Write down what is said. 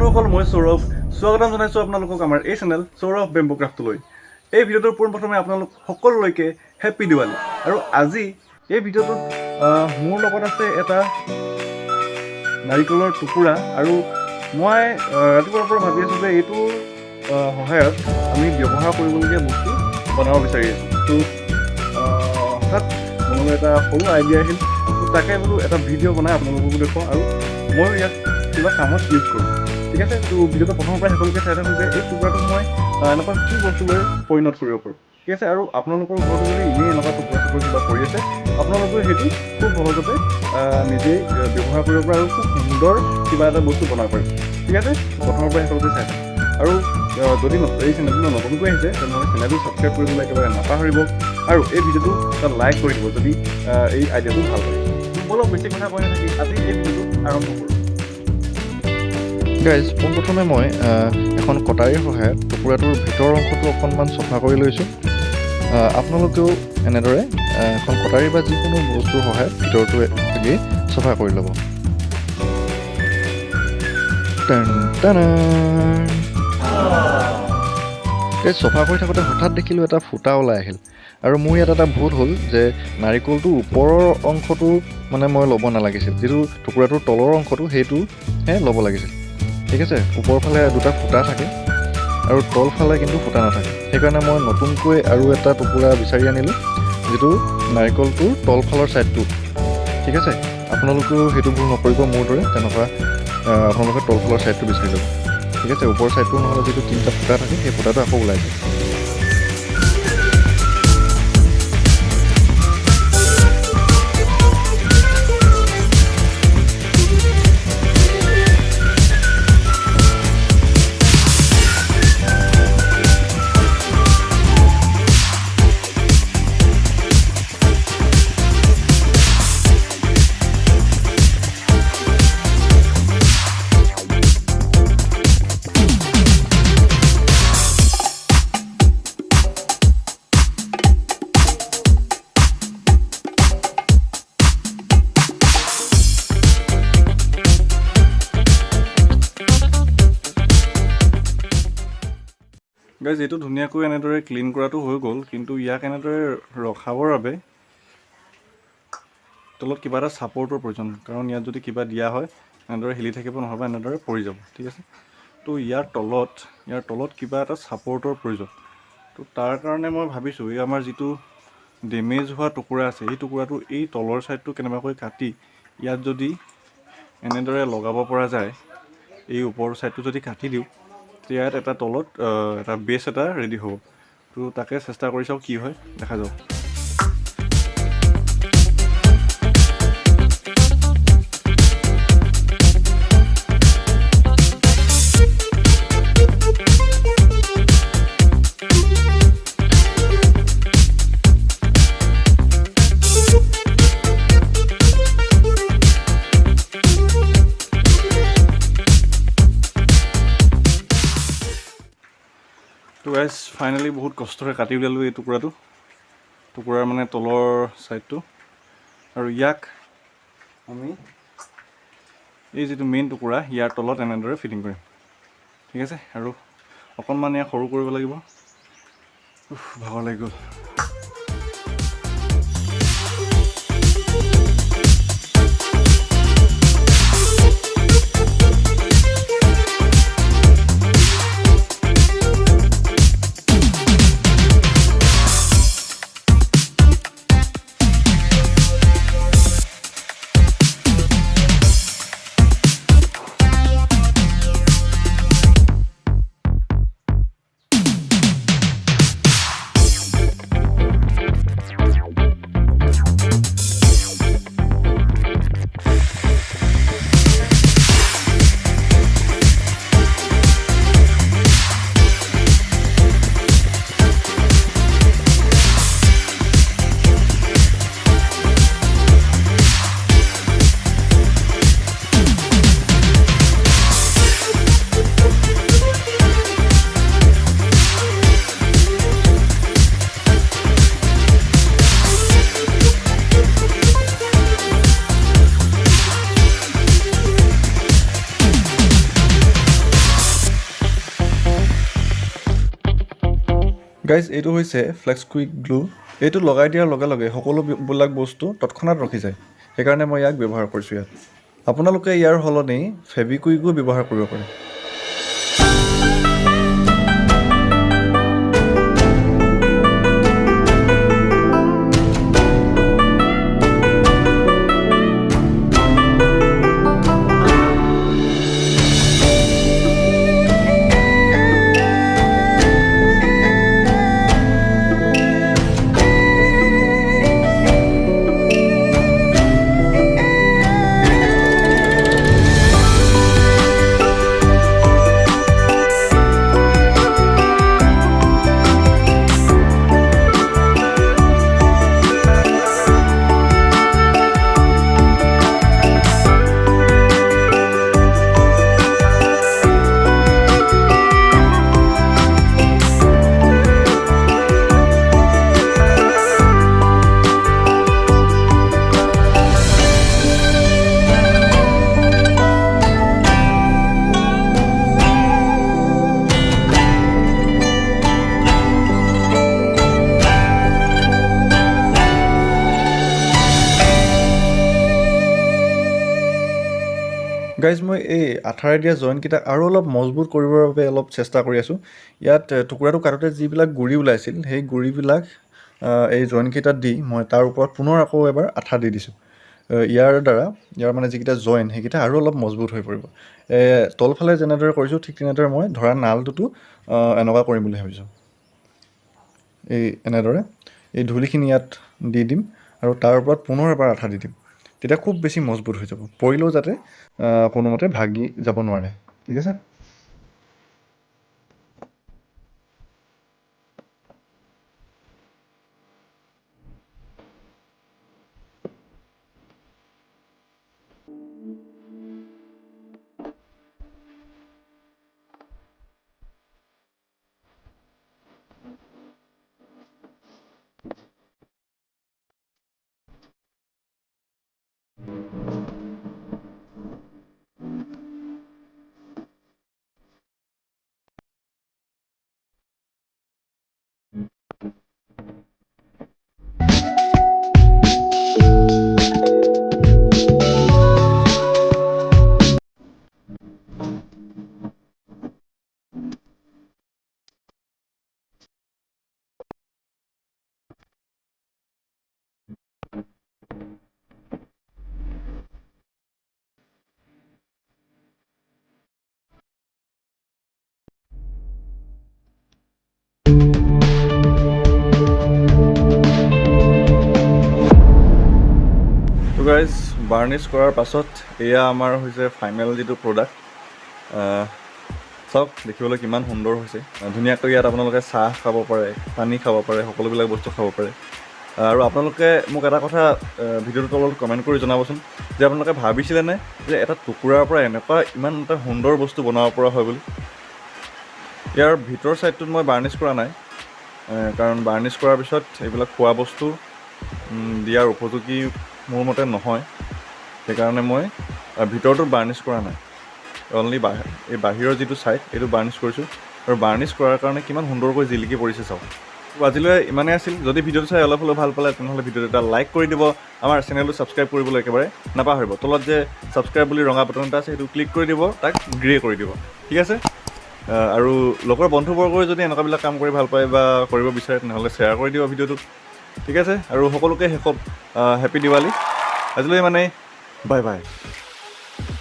বন্ধুসকল, মই সৌৰভ স্বাগতম জনাইছোঁ আপোনালোকক আমাৰ এই চেনেল সৌৰভ বেম্বো ক্ৰাফ্টলৈ। এই ভিডিঅ'টোৰ পোনপ্ৰথমে আপোনালোক সকলোলৈকে হেপ্পী দিৱালী। আৰু আজি এই ভিডিঅ'টোত মোৰ লগত আছে এটা নাৰিকলৰ টুকুৰা, আৰু মই ৰাতিপুৱাৰ পৰা ভাবি আছোঁ যে এইটোৰ সহায়ত আমি ব্যৱহাৰ কৰিবলগীয়া বস্তু বনাব বিচাৰি আছোঁ। তো হঠাৎ মনলৈ এটা সৰু আইডিয়া আহিল, তাকে বোলো এটা ভিডিঅ' বনাই আপোনালোককো দেখুৱাওঁ আৰু ময়ো ইয়াক কিবা কামত ইউজ কৰোঁ। ঠিক আছে, তো ভিডিঅ'টো প্ৰথমৰ পৰা শেষলৈকে চাই থাকোঁ যে এই টুকুৰাটো মই এনেকুৱা কি বস্তুলৈ পৰিণত কৰিব পাৰোঁ। ঠিক আছে, আৰু আপোনালোকৰ ঘৰতো যদি এনেই এনেকুৱা টুকুৰা কিবা পৰি আছে, আপোনালোকেও সেইটো খুব সহজতে নিজেই ব্যৱহাৰ কৰিব পাৰে আৰু খুব সুন্দৰ কিবা এটা বস্তু বনাব পাৰে। ঠিক আছে, প্ৰথমৰ পৰা শেষলৈকে চাই থাকোঁ। আৰু যদি এই চেনেলটো নতুনকৈ আহিছে তেনেহ'লে চেনেলটো ছাবস্ক্ৰাইব কৰিবলৈ একেবাৰে নাপাহৰিব, আৰু এই ভিডিঅ'টো এটা লাইক কৰি দিব যদি এই আইডিয়াটো ভাল পায়। বলক বেছি কথা কৈ নাথাকি আজি এই ভিডিঅ'টো আৰম্ভ কৰোঁ। গাইজ, পোনপ্ৰথমে মই এখন কটাৰীৰ সহায়ত টুকুৰাটোৰ ভিতৰৰ অংশটো অকণমান চফা কৰি লৈছোঁ। আপোনালোকেও এনেদৰে এখন কটাৰী বা যিকোনো বস্তুৰ সহায়ত ভিতৰটো আগেই চফা কৰি ল'ব। এই চফা কৰি থাকোঁতে হঠাৎ দেখিলোঁ এটা ফুটা ওলাই আহিল, আৰু মোৰ ইয়াত এটা ভুল হ'ল যে নাৰিকলটোৰ ওপৰৰ অংশটো মানে মই ল'ব নালাগিছিল, যিটো টুকুৰাটোৰ তলৰ অংশটো সেইটোহে ল'ব লাগিছিল। ঠিক আছে, ওপৰৰ ফালে দুটা ফুটা থাকে আৰু তলফালে কিন্তু ফুটা নাথাকে। সেইকাৰণে মই নতুনকৈ আৰু এটা টুকুৰা বিচাৰি আনিলোঁ, যিটো নাৰিকলটোৰ তলফালৰ ছাইডটো। ঠিক আছে, আপোনালোকেও সেইটো ভুল নকৰিব মোৰ দৰে, তেনেকুৱা আপোনালোকে তলফালৰ ছাইডটো বিচাৰি ল'ব। ঠিক আছে, ওপৰৰ ছাইডটো নহ'লে যিটো তিনিটা ফুটা থাকে সেই ফুটাটো আকৌ ওলাই যায়। গাইজ, এইটো ধুনীয়াকৈ এনেদৰে ক্লিন কৰাটো হৈ গ'ল, কিন্তু ইয়াক এনেদৰে ৰখাবৰ বাবে তলত কিবা এটা ছাপৰ্টৰ প্ৰয়োজন, কাৰণ ইয়াত যদি কিবা দিয়া হয় এনেদৰে হিলি থাকিব, নহ'বা এনেদৰে পৰি যাব। ঠিক আছে, তো ইয়াৰ তলত কিবা এটা ছাপৰ্টৰ প্ৰয়োজন। তো তাৰ কাৰণে মই ভাবিছোঁ এই আমাৰ যিটো ডেমেজ হোৱা টুকুৰা আছে, এই টুকুৰাটো এই তলৰ ছাইডটো কেনেবাকৈ কাটি ইয়াত যদি এনেদৰে লগাব পৰা যায়, এই ওপৰৰ ছাইডটো যদি কাটি দিওঁ, ইয়াত এটা তলত এটা বেছ এটা ৰেডি হ'ব। তো তাকে চেষ্টা কৰি চাওঁ কি হয়, দেখা যাওক। তো গাইজ, ফাইনেলি বহুত কষ্টৰে কাটি উলিয়ালোঁ এই টুকুৰাৰ মানে তলৰ ছাইডটো, আৰু ইয়াক আমি এই যিটো মেইন টুকুৰা ইয়াৰ তলত এনেদৰে ফিটিং কৰিম। ঠিক আছে, আৰু অকণমান ইয়াক সৰু কৰিব লাগিব। ভাগৰ লাগি গ'ল। গাইজ এইটো হৈছে ফ্লেক্স কুইক গ্লু। এইটো লগাই দিয়াৰ লগে লগে সকলোবিলাক বস্তু তৎক্ষণাত ৰখি যায়, সেইকাৰণে মই ইয়াক ব্যৱহাৰ কৰিছোঁ ইয়াত। আপোনালোকে ইয়াৰ সলনি ফেভিকুইকো ব্যৱহাৰ কৰিব পাৰে। গাইজ মই এই আঠাৰে দিয়া জইণ্টকেইটা আৰু অলপ মজবুত কৰিবৰ বাবে অলপ চেষ্টা কৰি আছোঁ। ইয়াত টুকুৰাটো কাটোতে যিবিলাক গুৰি ওলাইছিল সেই গুৰিবিলাক এই জইণ্টকেইটাত দি মই তাৰ ওপৰত পুনৰ আকৌ এবাৰ আঠা দি দিছোঁ। ইয়াৰ মানে যিকেইটা জইণ্ট সেইকেইটা আৰু অলপ মজবুত হৈ পৰিব। তলফালে যেনেদৰে কৰিছোঁ ঠিক তেনেদৰে মই ধৰা নালটোতো এনেকুৱা কৰিম বুলি ভাবিছোঁ। এনেদৰে এই ধূলিখিনি ইয়াত দি দিম আৰু তাৰ ওপৰত পুনৰ এবাৰ আঠা দি দিম। তেতিয়া খুব বেছি মজবুত হৈ যাব, পৰিলেও যাতে কোনোমতে ভাগি যাব নোৱাৰে। ঠিক আছে। তো গাইজ বাৰ্নিছ কৰাৰ পাছত এয়া আমাৰ হৈছে ফাইনেল যিটো প্ৰডাক্ট। চাওক দেখিবলৈ কিমান সুন্দৰ হৈছে। ধুনীয়াকৈ ইয়াত আপোনালোকে চাহ খাব পাৰে, পানী খাব পাৰে, সকলোবিলাক বস্তু খাব পাৰে। আৰু আপোনালোকে মোক এটা কথা ভিডিঅ'টোৰ তলত কমেণ্ট কৰি জনাবচোন যে আপোনালোকে ভাবিছিলেনে যে এটা টুকুৰাৰ পৰা এনেকুৱা ইমান এটা সুন্দৰ বস্তু বনাব পৰা হয় বুলি। ইয়াৰ ভিতৰ ছাইডটোত মই বাৰ্নিছ কৰা নাই, কাৰণ বাৰ্নিছ কৰাৰ পিছত এইবিলাক খোৱা বস্তু দিয়াৰ উপযোগী মোৰ মতে নহয়, সেইকাৰণে মই ভিতৰটোত বাৰ্নিছ কৰা নাই। অনলি এই বাহিৰৰ যিটো ছাইড এইটো বাৰ্নিছ কৰিছোঁ। আৰু বাৰ্নিছ কৰাৰ কাৰণে কিমান সুন্দৰকৈ জিলিকি পৰিছে চাওক। আজিলৈ ইমানেই আছিল। যদি ভিডিঅ'টো চাই অলপ হ'লেও ভাল পালে তেনেহ'লে ভিডিঅ'টো এটা লাইক কৰি দিব। আমাৰ চেনেলটো ছাবস্ক্ৰাইব কৰিবলৈ একেবাৰে নাপাহৰিব। তলত যে ছাবস্ক্ৰাইব বুলি ৰঙা বাটন এটা আছে সেইটো ক্লিক কৰি দিব, তাক গ্ৰে কৰি দিব। ঠিক আছে। আৰু লগৰ বন্ধুবৰ্গই যদি এনেকুৱাবিলাক কাম কৰি ভাল পায় বা কৰিব বিচাৰে তেনেহ'লে শ্বেয়াৰ কৰি দিব ভিডিঅ'টো। ঠিক আছে। আৰু সকলোকে শেষত হেপী দিৱালী। আজিলৈ মানে বাই বাই।